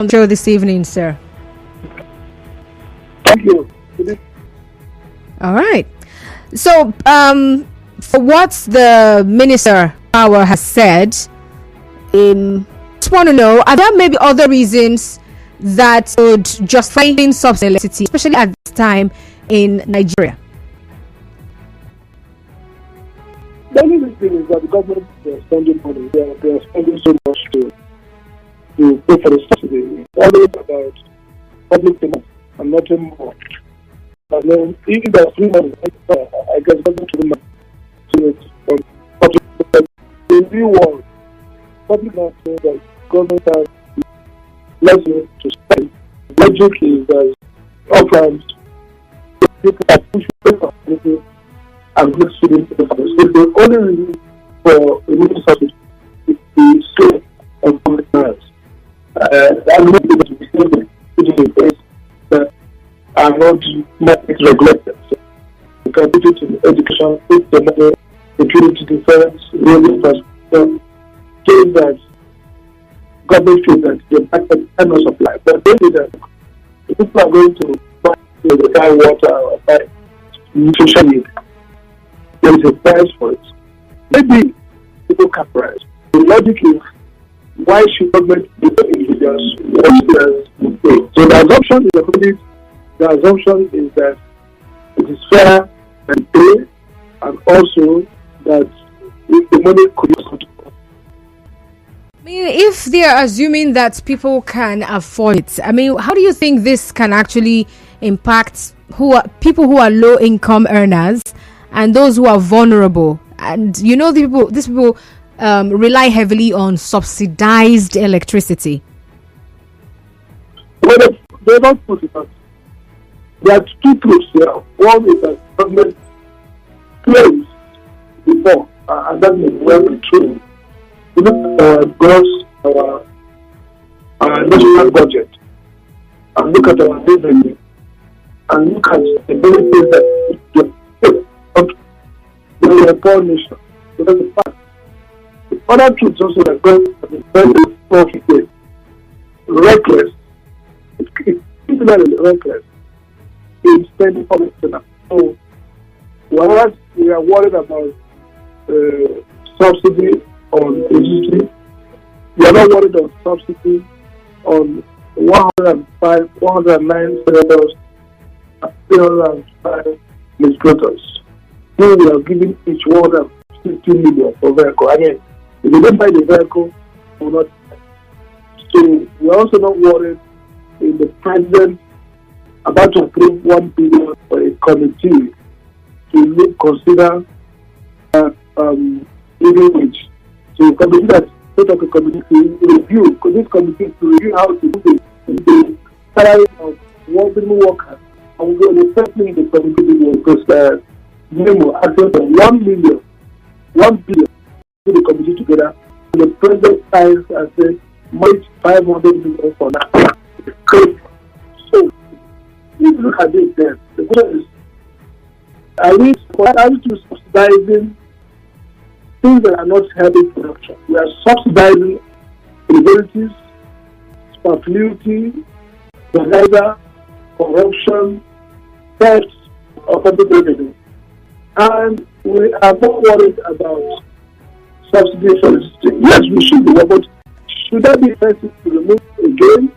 on the show this evening, sir. Thank you. All right. So, for what the Minister Power has said, just want to know, are there maybe other reasons that would justify subsidy electricity, especially at this time in Nigeria? The only reason is that the government is spending money. They are spending so much to pay for the subsidy. It's always about public payment and nothing more. And then if there's free money, I guess government will not do it on public payment. In the real world, public not saying that government has less money to spend. Logic is that off-ramps, people are pushing for anything and good students. So the only reason for a new subsidy is the sale of public lands. I'm not able to be stable in place that are not market regulated. So you can put it in education, put the money, security, defense, road infrastructure, things that government feels that the market cannot supply. But they do that. If people are going to buy water or buy nutrition need, there is a price for it. Maybe people can price. The logic is, why should government do individuals what they pay? So the assumption is that it is fair and fair, and also that if the money could be something. I mean, if they are assuming that people can afford it, I mean, how do you think this can actually impact people who are low income earners and those who are vulnerable? And these people rely heavily on subsidized electricity. Well, they don't put it out. There are two truths here. One is that government claims before, and that may well be true. You look at our national budget, and look at our revenue, and look at the benefits that we are a poor nation. So that's a fact. The other truth is also that government has been very profited, reckless. It's particularly reckless in spending public money. So, whereas we are worried about subsidy on electricity, we are not worried on subsidy on 109 senators and 305 legislators. So we are giving each 150 million for vehicle. I mean, if you don't buy the vehicle, we will not. So we are also not worried in the president about to approve 1 billion for a committee to consider living wage. So a committee that set up a committee to review, because this committee to review how to do the salary of working workers. And we will certainly the committee because memo asking for 1 billion to the committee together. And the president signs and says, "Much 500 million for now." So, if you look at this, then the question is, are we subsidizing things that are not helping production? We are subsidizing inabilities, superfluity, disaster, corruption, theft of public revenue. And we are more worried about subsidy for electricity. Yes, we should be, but should that be effective to remove again?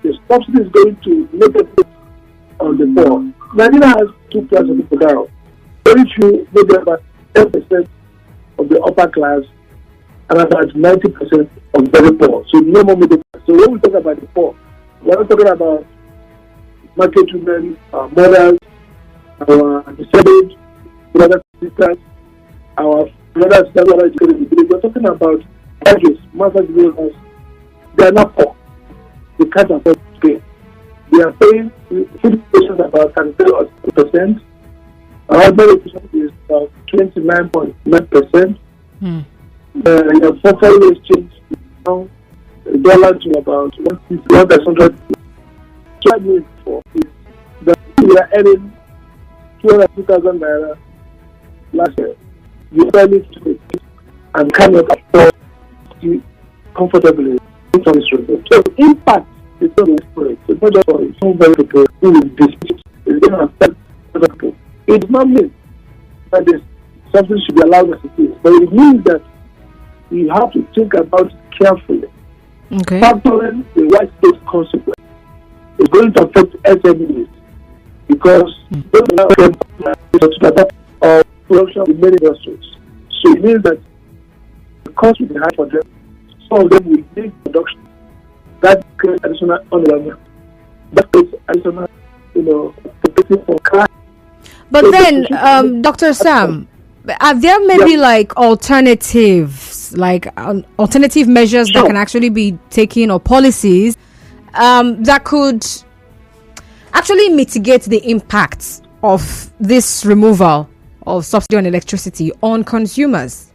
The subsidy is going to make it on the poor. Nigeria has 2 class of people now. Very few, maybe about 10% of the upper class and about 90% of very poor. So no more middle class. So when we talk about the poor, we're not talking about market women, our mothers, our disabled brothers and sisters, our brothers and sisters educated in the village. We're talking about graduates, master's degrees. They are not poor. They can't afford to pay. They are paying 50% about 30%. Our education is about 29.9%. Your foreign exchange is now $1 to about 1,600. So I mean for is that we are earning 202,000 naira last year. You barely to it and cannot afford to comfortably from this room. So the impact it's not just for it. It's not just for it. It's not very people who will dispute. It's going to affect other people. It does not mean that something should be allowed as it is, but it means that you have to think about it carefully. Okay. Factoring the widespread consequence is going to affect SMEs because those of production in many industries. So it means that the cost will be high for them. Some of them will need production. That creates additional unemployment. That creates additional, competition for cash. But then, Dr. Sam, are there maybe like alternatives, like alternative measures that can actually be taken, or policies that could actually mitigate the impacts of this removal of subsidy on electricity on consumers?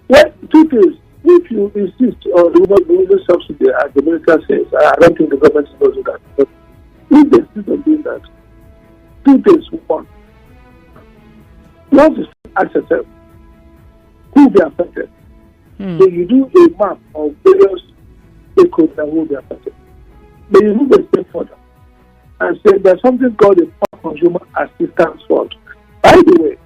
Well, two things. If you insist on removing subsidy, as the minister says, I don't think the government is going to do that. But if they insist on doing that, two things. One is ask yourself, who will be affected? So you do a map of various stakeholders that will be affected. Then you move a step further and say there's something called a consumer assistance fund. By the way,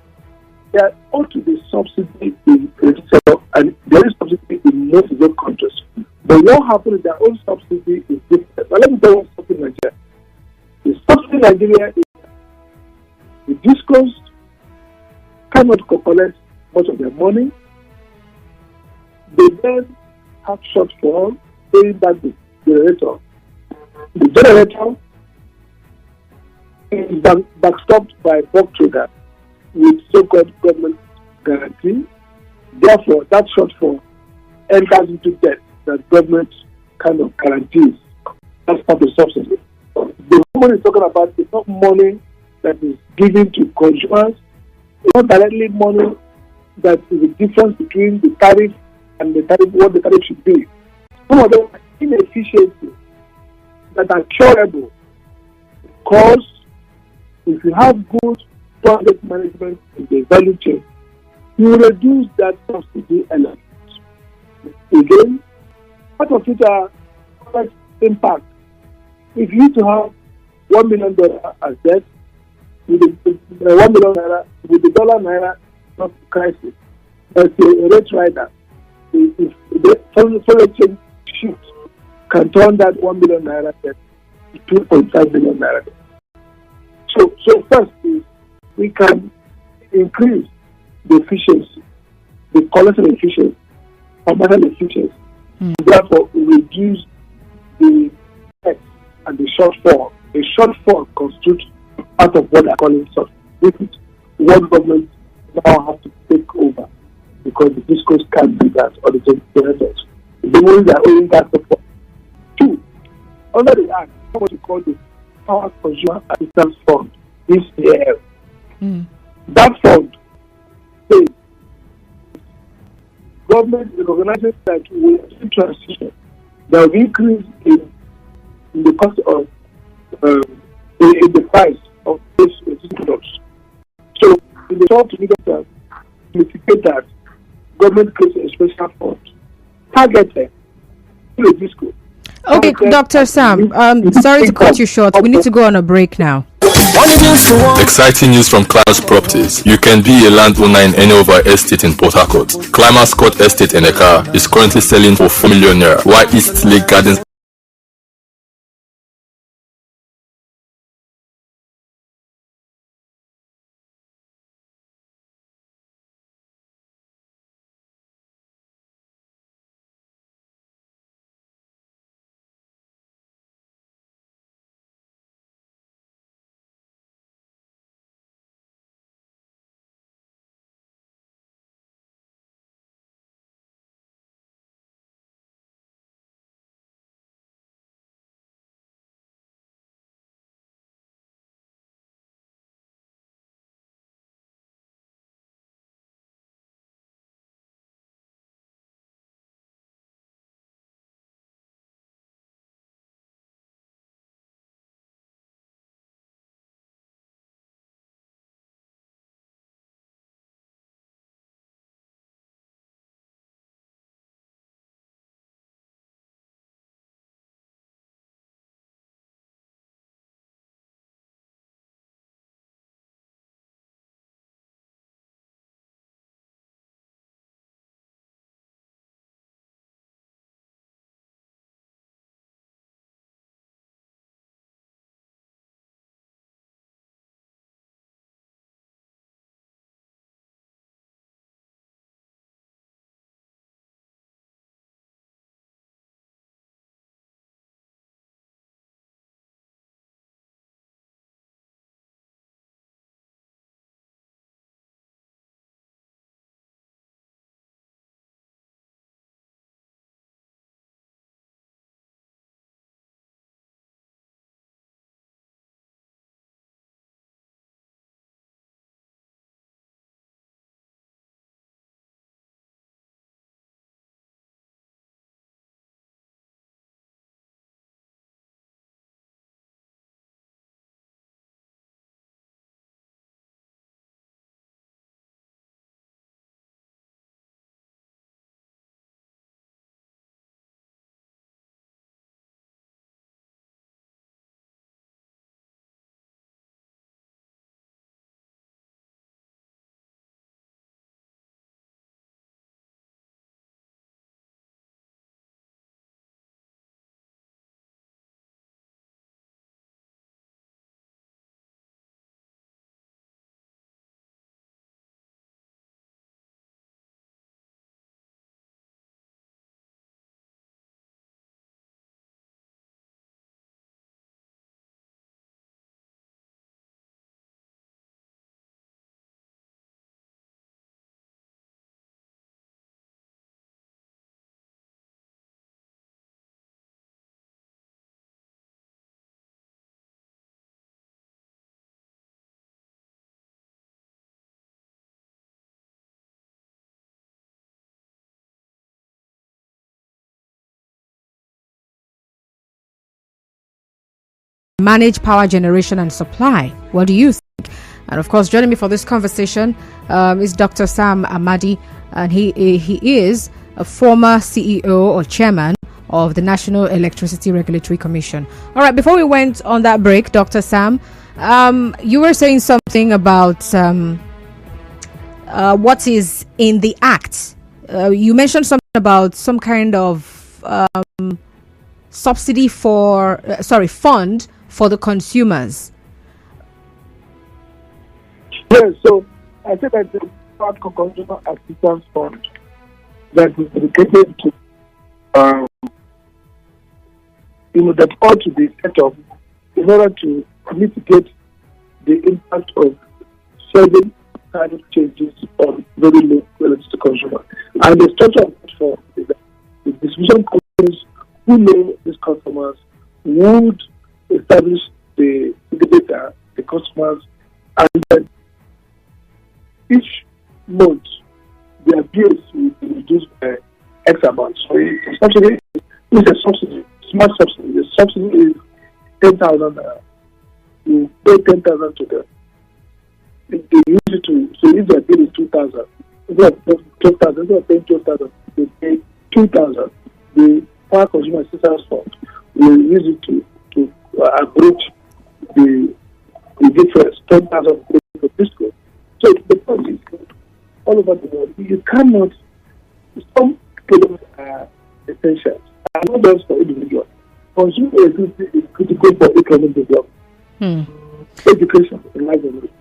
there ought to be subsidy in Brazil, and there is subsidy in most of those countries. But what happens is their own subsidy is different. But let me tell you something in Nigeria. The subsidy in Nigeria is the discos cannot collect much of their money. They then have shortfall paying back the generator. The generator is backstopped by bulk trader with so-called government guarantee. Therefore, that shortfall enters into debt that government kind of guarantees. That's part of subsidy. The money is talking about is not money that is given to consumers. It's not directly money that is the difference between the tariff and the tariff, what the tariff should be. Some of them are inefficiencies that are curable because if you have good project management in the value chain, you will reduce that subsidy element. Again, part of it are direct impact. If you used to have $1 million as debt, with the $1 million with the dollar naira not crisis, as a rate rider, if the foreign exchange shift can turn that $1 million debt to 2.5 million naira debt. So first is we can increase the efficiency, the collection efficiency, commercial efficiency. Therefore, reduce the debt and the shortfall. The shortfall constitutes part of what I call it subsidy. What government now have to take over because the discos can't do that or the generators. The ones that are owing that support. Two, under the Act, what we call the Power Consumer Assistance Fund, PCAF. That fund says government recognizes that we are in transition. There will be increase in the cost of in the price of these products. So in the short to medium term, to mitigate that, government creates a special fund targeted to the disco. Okay, Dr. Sam, sorry to cut you short. We need to go on a break now. Exciting news from Climax Properties. You can be a landowner in any of our estate in Port Harcourt. Climax Court Estate in Eka is currently selling for 4 million naira, while East Lake Gardens manage power generation and supply? What do you think? And of course, joining me for this conversation is Dr. Sam Amadi, and he is a former CEO or chairman of the National Electricity Regulatory Commission. All right, before we went on that break, Dr. Sam, you were saying something about what is in the Act. You mentioned something about some kind of subsidy fund for the consumers. Yes, so I said that the Consumer Assistance Fund that is dedicated to that ought to be set up in order to mitigate the impact of sudden tariff changes on very low quality to consumer. And the structure of that fund is that the distribution companies who know these customers would establish the data, the customers, and then each month their bills will be reduced by X amount. So a subsidy is a subsidy, smart subsidy. The subsidy is 10,000. You pay 10,000 to them. If they use it to, so if their bill is 2,000, instead of 12,000, instead of paying 12,000, they pay 2,000. The Power Consumer Assistance Fund will use it to abridge the difference, 10,000 for Disco. So the point is all over the world. You cannot, some products are essentials, and not just for individuals. Consumer is critical for economic development. Education and livelihood.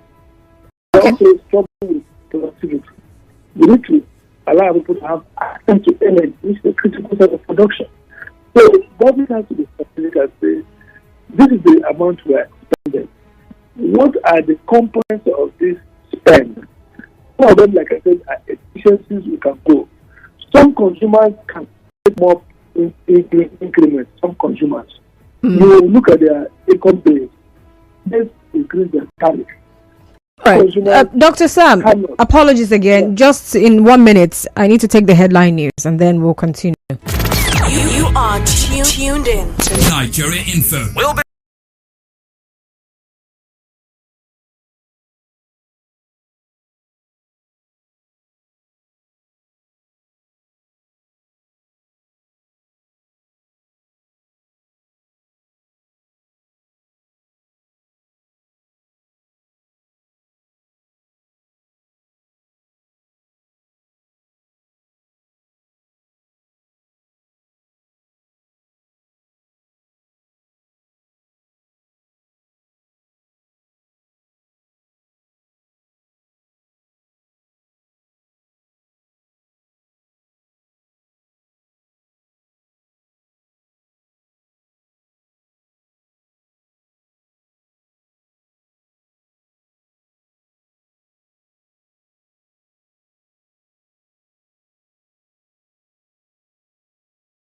Okay. Also struggling with productivity. We need to allow people to have access to energy, which is a critical set of production. So government has to be specific and say, this is the amount we are spending. What are the components of this spend? Some of them, like I said, are efficiencies we can go. Some consumers can take more increments, some consumers. You look at their income base, let's increase their tariff. All right. Dr. Sam, apologies again. Yeah. Just in 1 minute, I need to take the headline news and then we'll continue. You are tuned in to Nigeria Info. We'll be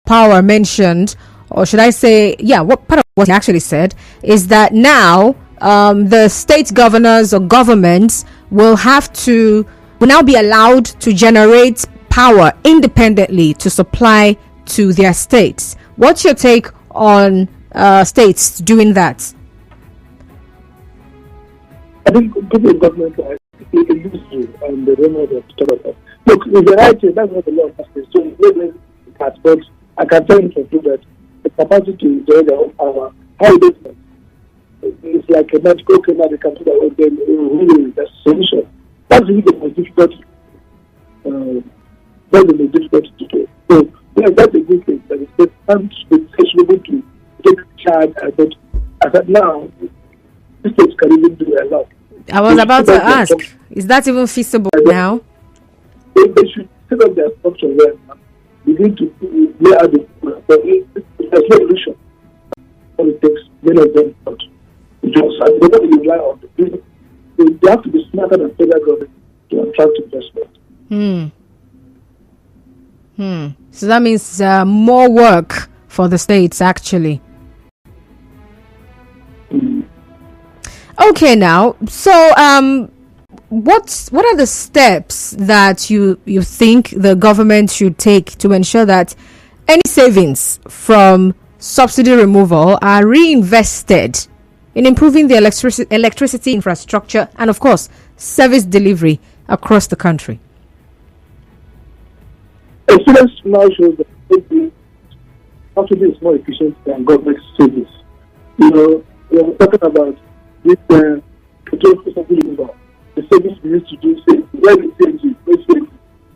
Power mentioned, or should I say, what part of what he actually said is that now the state governors or governments will now be allowed to generate power independently to supply to their states. What's your take on states doing that? I think people in government are used to and they don't know what to talk about. Look, it's the right thing, that's what the law has. So but I can tell you for sure that the capacity to enjoy their own power, how it is, it's like a magical cleaner, they can do their own thing, really, that's the solution. That's really the most difficult, to do. So, that's a good thing, that it's able to take charge, but as of now, the states can even do a lot. I was about to ask, is that even feasible now? They should set up their structure well. Begin to lay out the there's no solution. All it takes, many of them not. They don't rely on the business. They have to be smarter than federal government to attract investment. So that means more work for the states, actually. Okay, now, so what are the steps that you think the government should take to ensure that any savings from subsidy removal are reinvested in improving the electricity infrastructure and, of course, service delivery across the country? Experience now shows that subsidy is more efficient than government service. We are talking about this petrol subsidy removal. The service we used to do, say, where the changes,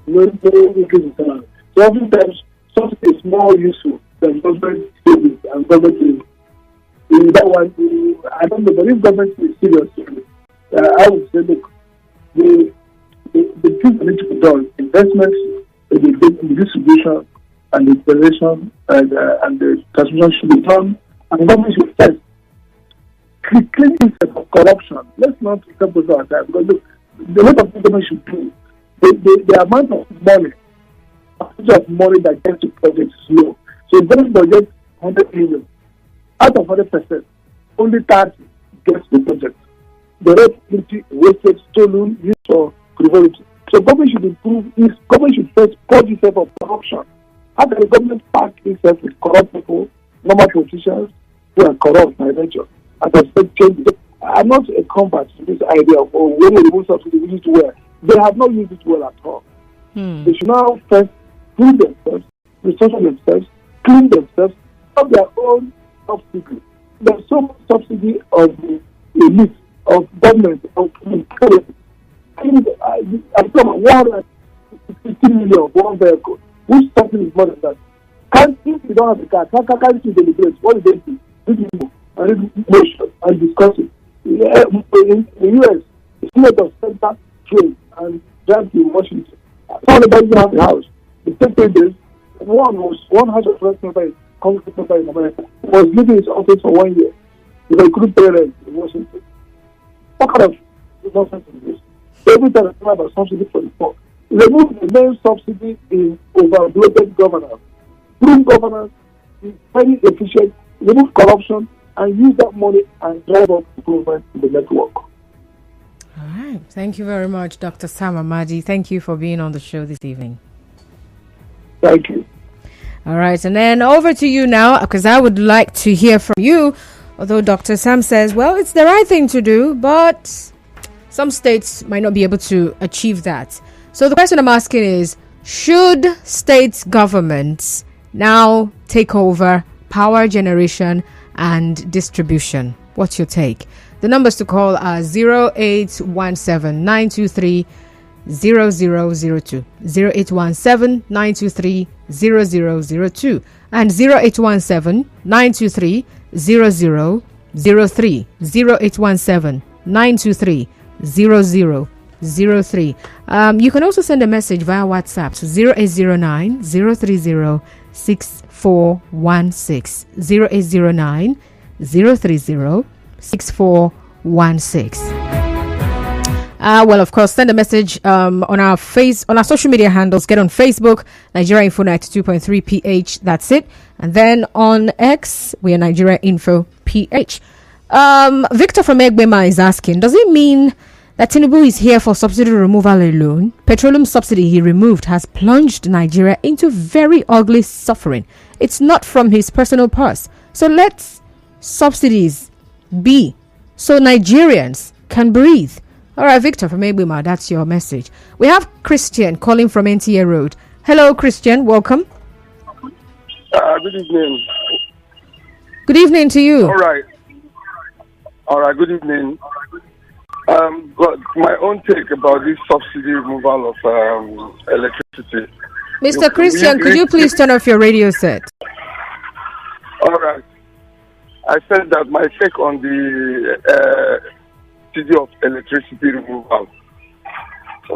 no increase in salary. So oftentimes, subsidy is more useful than government service and government service. In that one, I don't know, but if government is serious, I would say, look, the things that need to be done, investments in the distribution and the generation and the transmission should be done, and government should first clean itself of corruption. Let's not step over our time, because look, the lot of government should do, the amount of money that gets to projects is low. So if government budget 100 million, out of 100%, only 30 gets the project. The rest empty, wasted, stolen, used for frivolity. So government should improve this. Government should first purge itself of corruption. How can the government pack itself with corrupt people, normal politicians who are corrupt by nature, and expect change? I'm not a convert to this idea of when we remove subsidy, we use it well. They have not used it well at all. They should now first clean themselves, restructure themselves, clean themselves, have their own subsidy. There's so much subsidy of the elite, of government, of employees. I'm talking about 150 million of one vehicle. Which subsidy is more than that? If you don't have a car, can't you deliberate? What do they do? And motion and discuss it. In the US, it's not of center trade and drive to Washington. Somebody doesn't have a house. The same days, one house of first member, Congress member in America, was living in his office for 1 year because he couldn't pay rent in Washington. What kind of nonsense is this? Every time I talk about subsidy for the poor, remove the main subsidy in overbloated governance. Prune governance is very efficient, remove corruption, and use that money and drive up improvement in the network. All right. Thank you very much, Dr. Sam Amadi. Thank you for being on the show this evening. Thank you. All right. And then over to you now, because I would like to hear from you. Although Dr. Sam says, well, it's the right thing to do, but some states might not be able to achieve that. So the question I'm asking is, should state governments now take over power generation and distribution? What's your take? The numbers to call are 0817 923 0002, 0817 923 0002, and 0817 923 0003, 0817 923 0003. You can also send a message via WhatsApp to 0809 030 6416, 0809 030 6416. Well, of course, send a message on our social media handles. Get on Facebook, Nigeria Info 92.3 PH. That's it. And then on X, we are Nigeria Info PH. Victor from Egbema is asking, does it mean that Tinubu is here for subsidy removal alone? Petroleum subsidy he removed has plunged Nigeria into very ugly suffering. It's not from his personal purse. So let subsidies be so Nigerians can breathe. All right, Victor from Egbema, that's your message. We have Christian calling from NTA Road. Hello, Christian. Welcome. Good evening. Good evening to you. All right. Good evening. But my own take about this subsidy removal of electricity. Mr. Christian, could you please turn off your radio set? All right. I said that my take on the subsidy of electricity removal.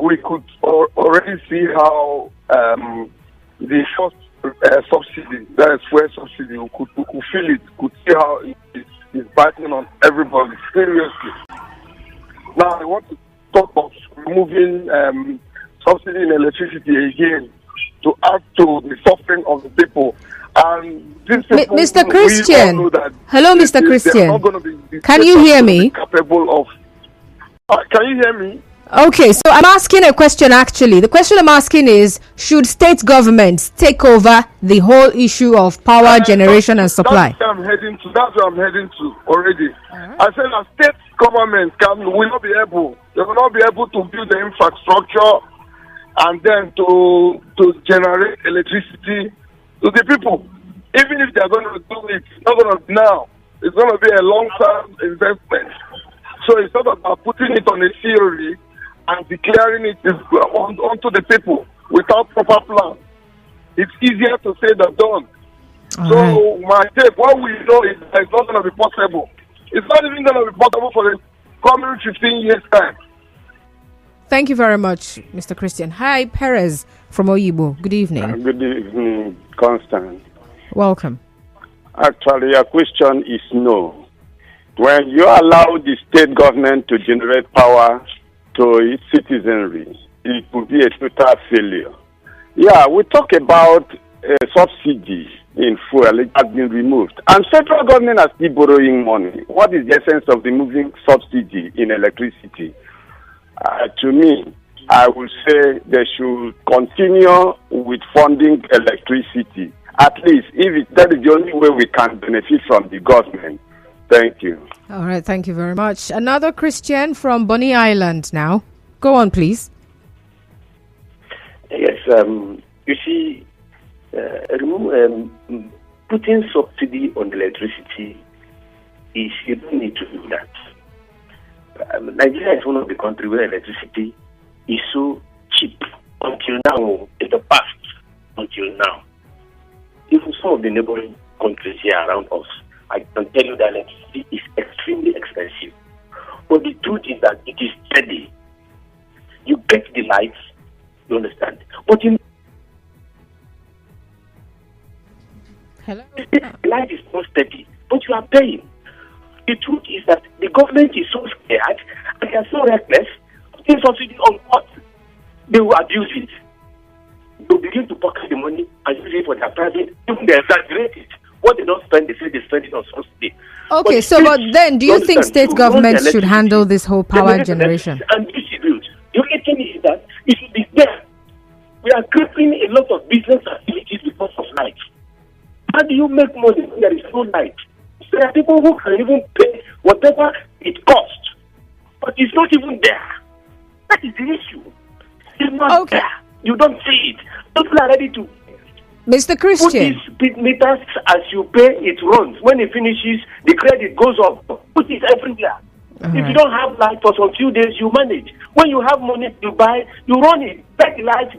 We could already see how the first subsidy, that is fuel subsidy, we could feel it, could see how it's biting on everybody seriously. Now I want to talk of removing subsidy in electricity again to add to the suffering of the people. And this Mr. Christian, hello, Mr. Christian. Can you hear me? Capable of. Can you hear me? Okay, so I'm asking a question actually. The question I'm asking is, should state governments take over the whole issue of power generation and supply? That's where I'm heading to. That's where I'm heading to already. I said that state governments will not be able. They will not be able to build the infrastructure and then to generate electricity to the people. Even if they're going to do it, it's not going to be now. It's going to be a long-term investment. So it's not about putting it on a theory and declaring it onto the people without proper plan. It's easier to say than done. So my take, what we know is that it's not going to be possible. It's not even going to be possible for the coming 15 years' time. Thank you very much, Mr. Christian. Hi, Perez from Oyibo. Good evening. Good evening, Constance. Welcome. Actually, your question is no. When you allow the state government to generate power to its citizenry, it will be a total failure. Yeah, we talk about subsidy in fuel. It has been removed. And federal government are still borrowing money. What is the essence of removing subsidy in electricity? To me, I would say they should continue with funding electricity. At least, that is the only way we can benefit from the government. Thank you. All right, thank you very much. Another Christian from Bonny Island now. Go on, please. Yes, you see, putting subsidy on electricity you don't need to do that. Nigeria is one of the countries where electricity is so cheap until now, in the past, until now. Even some of the neighboring countries here around us, I can tell you that electricity is extremely expensive. But the truth is that it is steady. You get the lights, you understand. But Hello? the light is not steady, but you are paying. The truth is that the government is so scared and they are so reckless, putting subsidy on what? They will abuse it. They will begin to pocket the money and use it for their private, even they exaggerate it. What they don't spend, they say they spend it on subsidy. Okay, but then do you think state governments should handle this whole power generation? And distribute. The only thing is that it should be there. We are creating a lot of business activities because of light. How do you make money when there is no light? There are people who can even pay whatever it costs, but it's not even there. That is the issue. It's not there. You don't see it. People are ready to Mr. Christian. Put these meters as you pay, it runs. When it finishes, the credit goes up. Put it everywhere. If you don't have light for some few days, you manage. When you have money to buy, you run it. Take the light.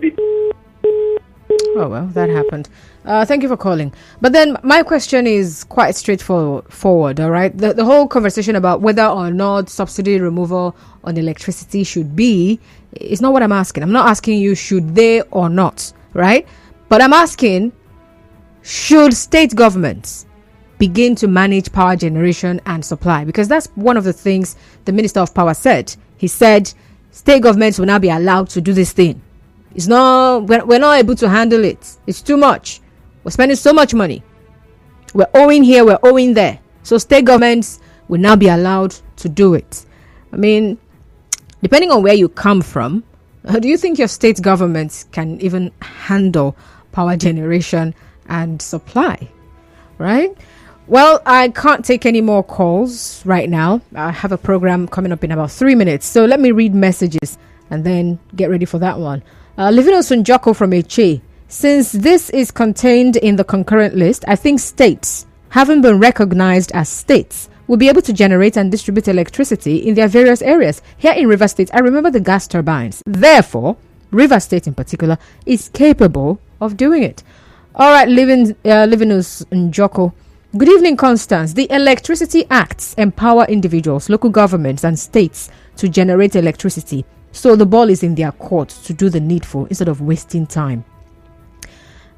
Oh, well, that happened. Thank you for calling. But then my question is quite straightforward, all right? The whole conversation about whether or not subsidy removal on electricity should be is not what I'm asking. I'm not asking you should they or not, right? But I'm asking, should state governments begin to manage power generation and supply? Because that's one of the things the Minister of Power said. He said state governments will now be allowed to do this thing. It's not, we're not able to handle it. It's too much. We're spending so much money. We're owing here, we're owing there. So state governments will now be allowed to do it. I mean, depending on where you come from, do you think your state governments can even handle power generation and supply? Right? Well, I can't take any more calls right now. I have a program coming up in about 3 minutes. So let me read messages and then get ready for that one. Livinus Njoko from Eche. Since this is contained in the concurrent list, I think states, having been recognized as states, will be able to generate and distribute electricity in their various areas. Here in River State, I remember the gas turbines. Therefore, River State in particular is capable of doing it. All right, Livinus Njoko. Good evening, Constance. The Electricity Acts empower individuals, local governments, and states to generate electricity. So the ball is in their court to do the needful instead of wasting time.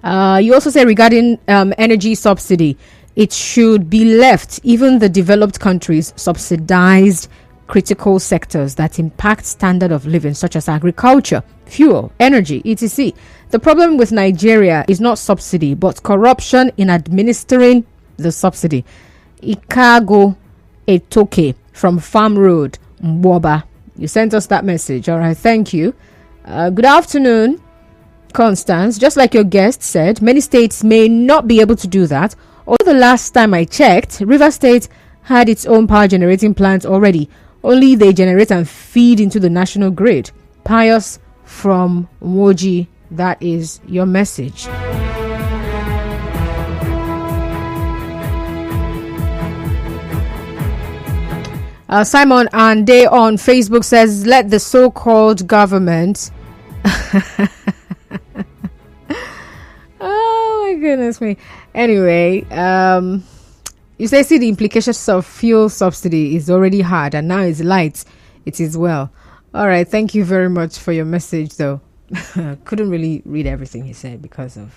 You also say regarding energy subsidy, it should be left, even the developed countries, subsidized critical sectors that impact standard of living, such as agriculture, fuel, energy, etc. The problem with Nigeria is not subsidy, but corruption in administering the subsidy. Ikago Etoke from Farm Road, Mwoba. You sent us that message. All right, thank you. Good afternoon, Constance. Just like your guest said, many states may not be able to do that. Although the last time I checked, River State had its own power generating plant already. Only they generate and feed into the national grid. Pious from Woji, that is your message. Simon Ande on Facebook says, let the so-called government oh my goodness me. Anyway, you say, see, the implications of fuel subsidy is already hard and now it's light. It is well. All right, thank you very much for your message, though. Couldn't really read everything he said because of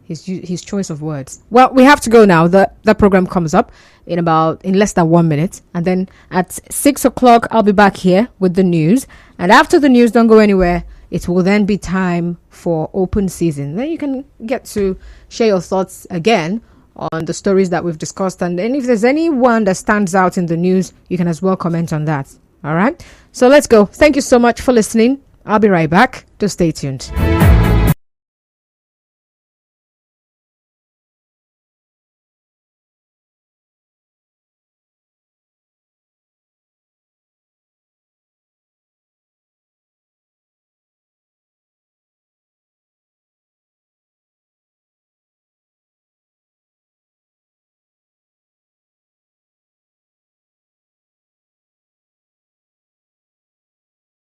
his choice of words. Well, we have to go now. The program comes up in less than 1 minute, and then at 6 o'clock I'll be back here with the news. And after the news, don't go anywhere. It will then be time for open season. Then you can get to share your thoughts again on the stories that we've discussed, and then if there's anyone that stands out in the news, you can as well comment on that. All right, so let's go. Thank you so much for listening. I'll be right back. Just stay tuned.